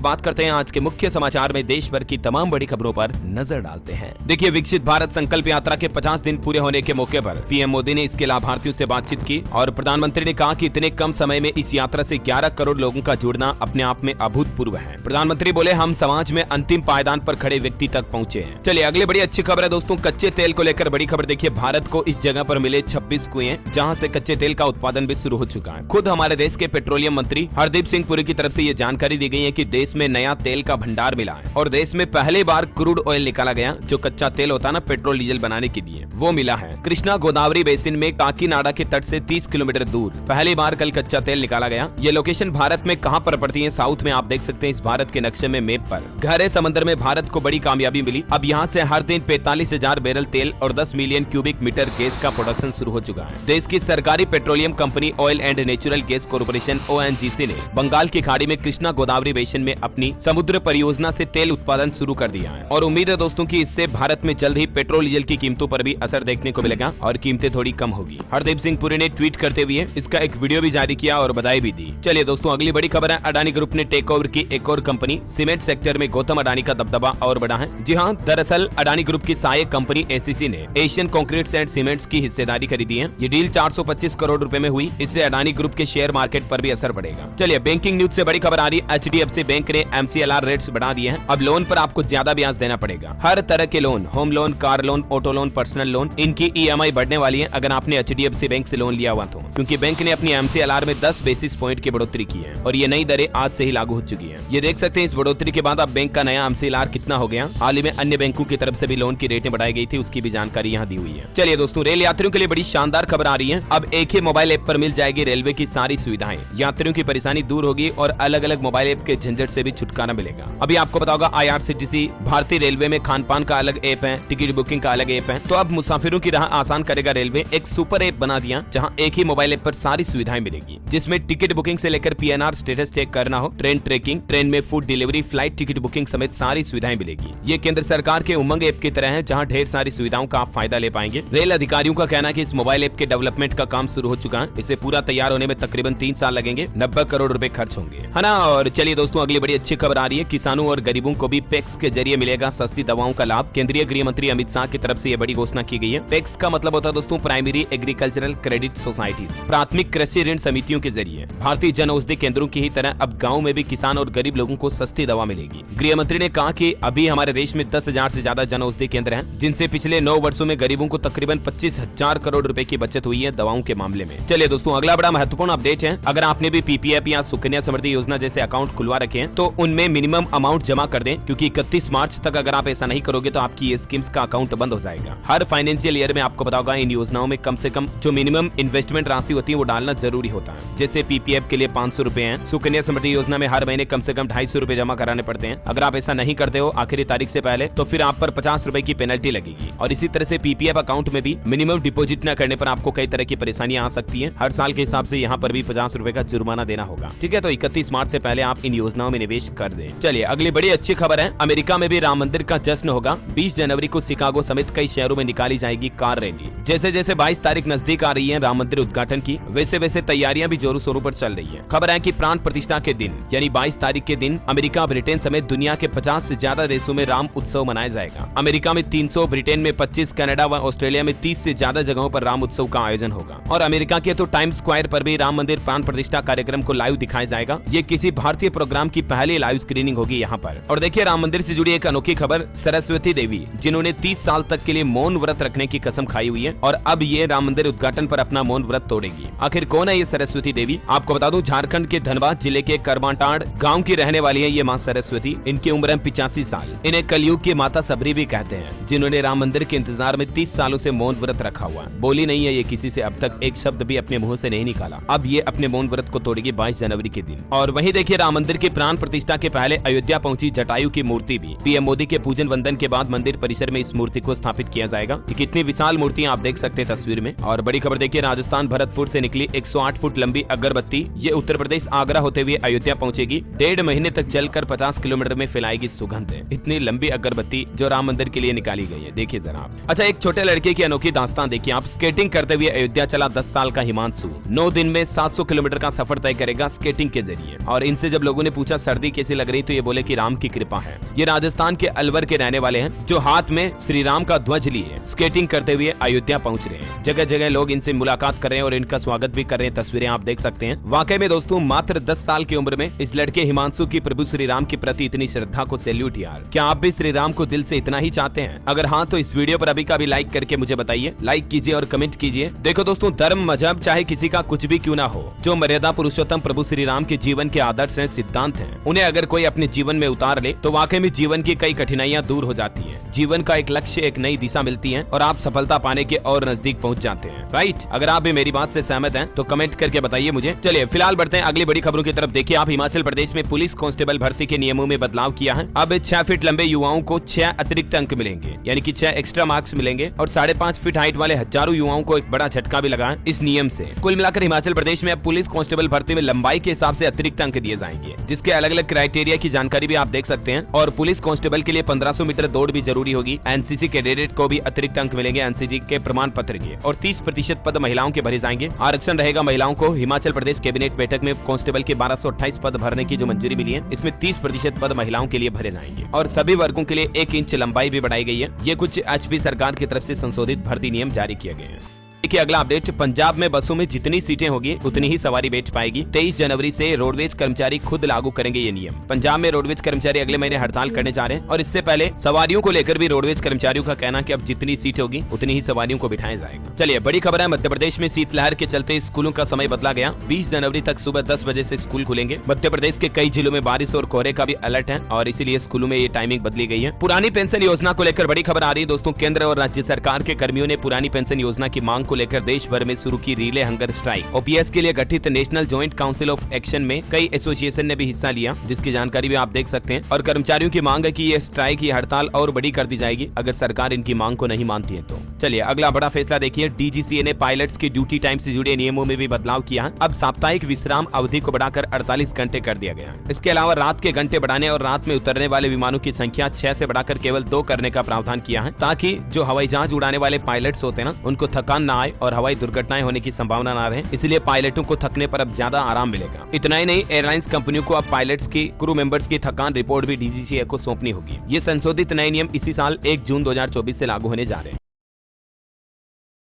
बात करते हैं आज के मुख्य समाचार में देश भर की तमाम बड़ी खबरों पर नजर डालते हैं। देखिए, विकसित भारत संकल्प यात्रा के 50 दिन पूरे होने के मौके पर पीएम मोदी ने इसके लाभार्थियों से बातचीत की और प्रधानमंत्री ने कहा कि इतने कम समय में इस यात्रा से 11 करोड़ लोगों का जुड़ना अपने आप में अभूतपूर्व है। प्रधानमंत्री बोले, हम समाज में अंतिम पायदान पर खड़े व्यक्ति तक पहुंचे हैं। चलिए अगली बड़ी अच्छी खबर है दोस्तों, कच्चे तेल को लेकर बड़ी खबर। देखिए, भारत को इस जगह पर मिले 26 कुएं जहां से कच्चे तेल का उत्पादन भी शुरू हो चुका है। खुद हमारे देश के पेट्रोलियम मंत्री हरदीप सिंह पुरी की तरफ से ये जानकारी दी गई है कि देश में नया तेल का भंडार मिला है और देश में पहली बार क्रूड ऑयल निकाला गया, जो कच्चा तेल होता है ना पेट्रोल डीजल बनाने के लिए, वो मिला है। कृष्णा गोदावरी बेसिन में काकीनाडा के तट से 30 किलोमीटर दूर पहली बार कल कच्चा तेल निकाला गया। ये लोकेशन भारत में कहां पर पड़ती है? साउथ में आप देख सकते हैं इस भारत के नक्शे में मैप पर। गहरे समंदर में भारत को बड़ी कामयाबी मिली। अब यहां से हर दिन 45,000 बैरल तेल और 10 मिलियन क्यूबिक मीटर गैस का प्रोडक्शन शुरू हो चुका है। देश की सरकारी petroleum company oil and natural gas corporation ONGC ने बंगाल की खाड़ी में कृष्णा गोदावरी बेसिन में अपनी समुद्र परियोजना से तेल उत्पादन शुरू कर दिया है और उम्मीद है दोस्तों कि इससे भारत में जल्द ही पेट्रोल डीजल की कीमतों पर भी असर देखने को मिलेगा और कीमतें थोड़ी कम होगी। हरदीप सिंह पुरी ने ट्वीट करते हुए इसका एक वीडियो भी जारी किया और बधाई भी दी। चलिए दोस्तों अगली बड़ी खबर है, अडानी ग्रुप ने टेक ओवर की एक और कंपनी। सीमेंट सेक्टर में गौतम अडानी का दबदबा और बढ़ा है। जी हाँ, दरअसल अडानी ग्रुप की सहायक कंपनी ACC ने एशियन कंक्रीट्स एंड सीमेंट्स की हिस्सेदारी खरीदी है। ये डील 425 करोड़ रुपए में हुई। इससे अडानी ग्रुप के शेयर मार्केट पर भी असर पड़ेगा। चलिए बैंकिंग न्यूज से बड़ी खबर आ रही है, HDFC बैंक ने MCLR रेट्स बढ़ा दिए हैं। अब लोन पर आपको ज्यादा ब्याज देना पड़ेगा। हर तरह के loan, home loan, car loan, auto loan, personal loan, इनकी EMI बढ़ने वाली है अगर आपने HDFC बैंक से लोन लिया हुआ तो, क्योंकि बैंक ने अपनी MCLR में 10 बेसिस पॉइंट की बढ़ोतरी की है और ये नई दरें आज से ही लागू हो चुकी है। ये देख सकते हैं इस बढ़ोतरी के बाद अब बैंक का नया MCLR कितना हो गया। हाल ही में अन्य बैंकों की तरफ से भी लोन की रेटें बढ़ाई गई थी, उसकी भी जानकारी यहाँ दी हुई है। चलिए दोस्तों, रेल यात्रियों के लिए बड़ी शानदार खबर आ रही है। अब एक ही मोबाइल ऐप पर मिल जाएगी रेलवे की सारी सुविधाएं। यात्रियों की परेशानी दूर होगी और अलग अलग मोबाइल ऐप के झंझट से भी छुटकारा मिलेगा। अभी आपको पता होगा IRCTC भारतीय रेलवे में खान पान का अलग ऐप है, टिकट बुकिंग का अलग ऐप है। तो अब मुसाफिरों की राह आसान करेगा रेलवे। एक सुपर ऐप बना दिया जहां एक ही मोबाइल ऐप पर सारी सुविधाएं मिलेगी, जिसमें टिकट बुकिंग से लेकर PNR स्टेटस चेक करना हो, ट्रेन ट्रैकिंग, ट्रेन में food delivery, flight ticket booking समेत सारी सुविधाएं मिलेगी। ये केंद्र सरकार के उमंग ऐप की तरह है जहां ढेर सारी सुविधाओं का आप फायदा ले पाएंगे। रेल अधिकारियों का कहना है कि इस मोबाइल ऐप के डेवलपमेंट का काम शुरू हो चुका है। इसे पूरा तैयार होने में तकरीबन 3 साल लगेंगे। 90 करोड़ रुपए खर्च होंगे, है ना। और चलिए दोस्तों अगली बड़ी अच्छी खबर आ रही है, किसानों और गरीबों को भी पैक्स के जरिए मिलेगा सस्ती दवाओं का लाभ। केंद्रीय गृह मंत्री अमित शाह की तरफ से यह बड़ी घोषणा की गई है। पैक्स का मतलब होता है दोस्तों प्राइमरी एग्रीकल्चरल क्रेडिट सोसाइटीज, प्राथमिक कृषि ऋण समितियों के जरिए भारतीय जन औषधि केंद्रों की ही तरह अब गाँव में भी किसान और गरीब लोगों को सस्ती दवा मिलेगी। गृह मंत्री ने कहा कि अभी हमारे देश में 10,000 से ज्यादा जन औषधि केंद्र हैं, जिनसे पिछले 9 वर्षों में गरीबों को तकरीबन 25,000 करोड़ रुपए की बचत हुई है दवाओं के मामले में। चलिए दोस्तों अगला बड़ा महत्वपूर्ण अपडेट है, अगर आपने भी PPF या सुकन्या समृद्धि योजना जैसे अकाउंट खुलवा रखे हैं तो उनमें मिनिमम अमाउंट जमा कर दें, क्योंकि 31 मार्च तक अगर आप ऐसा नहीं करोगे तो आपकी ये स्कीम्स का अकाउंट बंद हो जाएगा। हर फाइनेंशियल ईयर में आपको पता होगा इन योजनाओं में कम से कम जो मिनिमम इन्वेस्टमेंट राशि होती है वो डालना जरूरी होता है। जैसे PPF के लिए 500 रुपए है, सुकन्या समृद्धि योजना में हर महीने कम से कम 250 रुपए जमा कराने पड़ते हैं। अगर आप ऐसा नहीं करते हो आखिरी तारीख से पहले तो फिर आप पर 50 रुपए की पेनल्टी लगेगी। और इसी तरह से PPF अकाउंट में भी मिनिमम डिपॉजिट न करने पर आपको कई तरह की परेशानियां आ सकती है। हर साल के हिसाब से यहाँ पर भी 50 रुपए का जुर्माना देना होगा। ठीक है, तो 31 मार्च से पहले आप इन योजनाओं में निवेश कर दें। चलिए अगली बड़ी अच्छी खबर है, अमेरिका में भी राम मंदिर का जश्न होगा। 20 जनवरी को शिकागो समेत कई शहरों में निकाली जाएगी कार रैली। जैसे जैसे 22 तारीख नजदीक आ रही है राम मंदिर उद्घाटन की, वैसे वैसे तैयारियां भी जोरों शोरों पर चल रही है। खबर है कि प्राण प्रतिष्ठा के दिन यानी 22 तारीख के दिन अमेरिका, ब्रिटेन समेत दुनिया के 50 से ज्यादा देशों में राम उत्सव मनाया जाएगा। अमेरिका में 300, ब्रिटेन में 25, कनाडा व ऑस्ट्रेलिया में 30 से ज्यादा जगहों पर राम उत्सव का आयोजन होगा। और अमेरिका के तो टाइम्स स्क्वायर पर भी राम मंदिर प्राण प्रतिष्ठा कार्यक्रम को लाइव दिखाया जाएगा। ये किसी भारतीय प्रोग्राम की पहली लाइव स्क्रीनिंग होगी यहाँ पर। और देखिए राम मंदिर से जुड़ी एक अनोखी खबर, सरस्वती देवी जिन्होंने 30 साल तक के लिए मौन व्रत रखने की कसम खाई हुई है और अब ये राम मंदिर उद्घाटन पर अपना मौन व्रत तोड़ेगी। आखिर कौन है ये सरस्वती देवी? आपको बता दूं झारखंड के धनबाद जिले के करबाटाड़ गांव की रहने वाली है ये मां सरस्वती। इनकी उम्र है 85 साल। इन्हें कलयुग की माता सबरी भी कहते हैं, जिन्होंने राम मंदिर के इंतजार में 30 सालों से मौन व्रत रखा हुआ। बोली नहीं है ये किसी से, अब तक एक शब्द भी अपने मुंह से नहीं निकाला। अब ये अपने मौन व्रत को तोड़ेगी 22 जनवरी के दिन। और वहीं देखिए राम मंदिर की प्राण प्रतिष्ठा के पहले अयोध्या पहुंची जटायु की मूर्ति भी। पीएम मोदी के पूजन वंदन के बाद मंदिर परिसर में इस मूर्ति को स्थापित किया जाएगा। कितनी विशाल मूर्तियां आप देख सकते हैं तस्वीर में। और बड़ी खबर देखिए, राजस्थान भरतपुर से निकली 108 फुट लंबी अगरबत्ती ये उत्तर प्रदेश आगरा होते हुए अयोध्या पहुंचेगी। 1.5 महीने तक चलकर 50 किलोमीटर में फैलाएगी सुगंध। इतनी लंबी अगरबत्ती जो राम मंदिर के लिए निकाली गई है, देखिए जरा आप। अच्छा, एक छोटे लड़के की अनोखी दास्तान देखिए आप। स्केटिंग करते हुए अयोध्या चला 10 साल का हिमांशु 9 दिन में 700 किलोमीटर का सफर तय करेगा स्केटिंग के जरिए। और इनसे जब लोगों ने पूछा सर वर्दी कैसी लग रही, तो ये बोले कि राम की कृपा है। ये राजस्थान के अलवर के रहने वाले हैं, जो हाथ में श्री राम का ध्वज लिए स्केटिंग करते हुए अयोध्या पहुंच रहे हैं। जगह जगह लोग इनसे मुलाकात कर रहे हैं और इनका स्वागत भी कर रहे हैं। तस्वीरें आप देख सकते हैं। वाकई में दोस्तों, मात्र 10 साल की उम्र में इस लड़के हिमांशु की प्रभु श्री राम के प्रति इतनी श्रद्धा को सैल्यूट यार। क्या आप भी श्री राम को दिल से इतना ही चाहते हैं? अगर हाँ, तो इस वीडियो पर अभी का भी लाइक करके मुझे बताइए। लाइक कीजिए और कमेंट कीजिए। देखो दोस्तों, धर्म मजहब चाहे किसी का कुछ भी क्यों ना हो, जो मर्यादा पुरुषोत्तम प्रभु श्री राम के जीवन के आदर्श हैं, सिद्धांत हैं, उन्हें अगर कोई अपने जीवन में उतार ले तो वाकई में जीवन की कई कठिनाइयां दूर हो जाती हैं। जीवन का एक लक्ष्य, एक नई दिशा मिलती है और आप सफलता पाने के और नजदीक पहुंच जाते हैं। राइट? अगर आप भी मेरी बात से सहमत हैं तो कमेंट करके बताइए मुझे। चलिए फिलहाल बढ़ते हैं अगली बड़ी खबरों की तरफ। देखिए आप, हिमाचल प्रदेश में पुलिस कांस्टेबल भर्ती के नियमों में बदलाव किया है। अब 6 फीट लंबे युवाओं को 6 अतिरिक्त अंक मिलेंगे, यानी कि 6 एक्स्ट्रा मार्क्स मिलेंगे और 5.5 फीट हाइट वाले हजारों युवाओं को एक बड़ा झटका भी लगा है इस नियम से। कुल मिलाकर हिमाचल प्रदेश में अब पुलिस कांस्टेबल भर्ती में लंबाई के हिसाब से अतिरिक्त अंक दिए जाएंगे, जिसके अलग अलग क्राइटेरिया की जानकारी भी आप देख सकते हैं। और पुलिस कांस्टेबल के लिए 1500 मीटर दौड़ भी जरूरी होगी। एनसीसी कैडेट को भी अतिरिक्त अंक मिलेंगे एनसीसी के प्रमाण पत्र के, और 30% पद महिलाओं के भरे जाएंगे। आरक्षण रहेगा महिलाओं को। हिमाचल प्रदेश कैबिनेट बैठक में कांस्टेबल के 1228 पद भरने की जो मंजूरी मिली है, इसमें 30% पद महिलाओं के लिए भरे जाएंगे और सभी वर्गों के लिए 1 इंच लंबाई भी बढ़ाई गई है। ये कुछ एचपी सरकार की तरफ से संशोधित भर्ती नियम जारी किए गए हैं। देखिए अगला अपडेट, पंजाब में बसों में जितनी सीटें होगी उतनी ही सवारी बैठ पाएगी। 23 जनवरी से रोडवेज कर्मचारी खुद लागू करेंगे ये नियम। पंजाब में रोडवेज कर्मचारी अगले महीने हड़ताल करने जा रहे हैं और इससे पहले सवारियों को लेकर भी रोडवेज कर्मचारियों का कहना कि अब जितनी सीट होगी उतनी ही सवारियों को बिठाया जाएगा। चलिए बड़ी खबर है, मध्य प्रदेश में शीतलहर के चलते स्कूलों का समय बदला गया। 20 जनवरी तक सुबह 10 बजे से स्कूल खुलेंगे। मध्य प्रदेश के कई जिलों में बारिश और कोहरे का भी अलर्ट है और इसीलिए स्कूलों में ये टाइमिंग बदली गई है। पुरानी पेंशन योजना को लेकर बड़ी खबर आ रही है दोस्तों। केंद्र और राज्य सरकार के कर्मियों ने पुरानी पेंशन योजना की मांग को लेकर देश भर में शुरू की रिले हंगर स्ट्राइक। ओपीएस के लिए गठित national joint council of action में कई एसोसिएशन ने भी हिस्सा लिया, जिसकी जानकारी भी आप देख सकते हैं। और कर्मचारियों की मांग है कि ये स्ट्राइक, ये हड़ताल और बड़ी कर दी जाएगी अगर सरकार इनकी मांग को नहीं मानती है तो। चलिए अगला बड़ा फैसला देखिए, डीजीसीए ने पायलट्स की ड्यूटी टाइम से जुड़े नियमों में भी बदलाव किया है। अब साप्ताहिक विश्राम अवधि को बढ़ाकर 48 घंटे कर दिया गया है। इसके अलावा रात के घंटे बढ़ाने और रात में उतरने वाले विमानों की संख्या 6 से बढ़ाकर केवल 2 करने का प्रावधान किया है, ताकि जो हवाई जहाज उड़ाने वाले पायलट्स होते हैं ना, उनको थकान ना आए और हवाई दुर्घटनाएं होने की संभावना ना रहे। इसलिए पायलटों को थकने पर अब ज्यादा आराम मिलेगा। इतना ही नहीं, एयरलाइंस कंपनियों को अब पायलट्स की क्रू मेंबर्स की थकान रिपोर्ट भी डीजीसीए को सौंपनी होगी। ये संशोधित नए नियम इसी साल 1 जून 2024 से लागू होने जा रहे हैं।